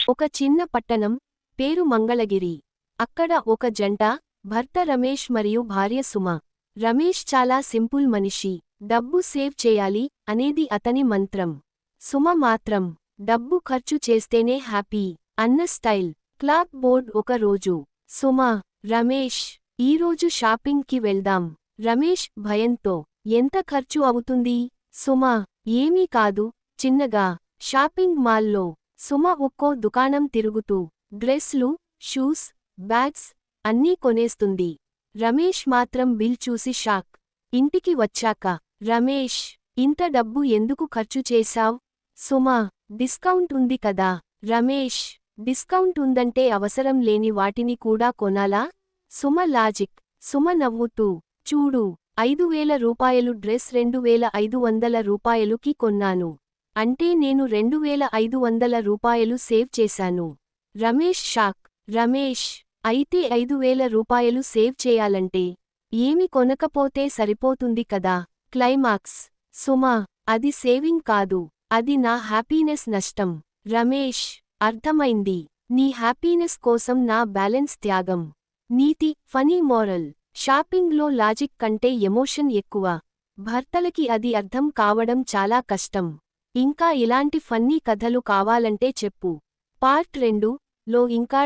ఒక చిన్న పట్టణం, పేరు మంగళగిరి. అక్కడ ఒక జంట, భర్త రమేష్ మరియు భార్య సుమ. రమేష్ చాలా సింపుల్ మనిషి. డబ్బు సేవ్ చేయాలి అనేది అతని మంత్రం. సుమ మాత్రం డబ్బు ఖర్చు చేస్తేనే హ్యాపీ అన్న స్టైల్. క్లాక్ బోర్డ్ ఒక రోజు. సుమ, రమేష్, ఈరోజు షాపింగ్ కి వెళ్దాం. రమేష్ భయంతో, ఎంత ఖర్చు అవుతుంది? సుమ, ఏమీ కాదు, చిన్నగా. షాపింగ్ మాల్లో సుమ ఒక్కో దుకాణం తిరుగుతూ డ్రెస్లు, షూస్, బ్యాగ్స్ అన్నీ కొనేస్తుంది. రమేష్ మాత్రం బిల్ చూసి షాక్. ఇంటికి వచ్చాక, రమేష్, ఇంత డబ్బు ఎందుకు ఖర్చు చేశావ్? సుమ, డిస్కౌంట్ ఉంది కదా. రమేష్, డిస్కౌంట్ ఉందంటే అవసరం లేని వాటిని కూడా కొనాలా? సుమ లాజిక్. సుమ నవ్వుతూ, చూడు, 5,000 రూపాయలు డ్రెస్ 2,500 రూపాయలుకి కొన్నాను. అంటే నేను 2,500 రూపాయలు సేవ్ చేశాను. రమేష్ షాక్. రమేష్, అయితే 5,000 రూపాయలు సేవ్ చేయాలంటే ఏమి కొనకపోతే సరిపోతుంది కదా. క్లైమాక్స్. సుమ, అది సేవింగ్ కాదు, అది నా హ్యాపీనెస్ నష్టం. రమేష్, అర్థమైంది. నీ హ్యాపీనెస్ కోసం నా బ్యాలెన్స్ త్యాగం. నీతి. Funny moral. షాపింగ్లో లాజిక్ కంటే ఎమోషన్ ఎక్కువ. భర్తలకి అది అర్థం కావడం చాలా కష్టం. ఇంకా ఇలాంటి ఫన్నీ కథలు కావాలంటే చెప్పు. పార్ట్ 2 లో ఇంకా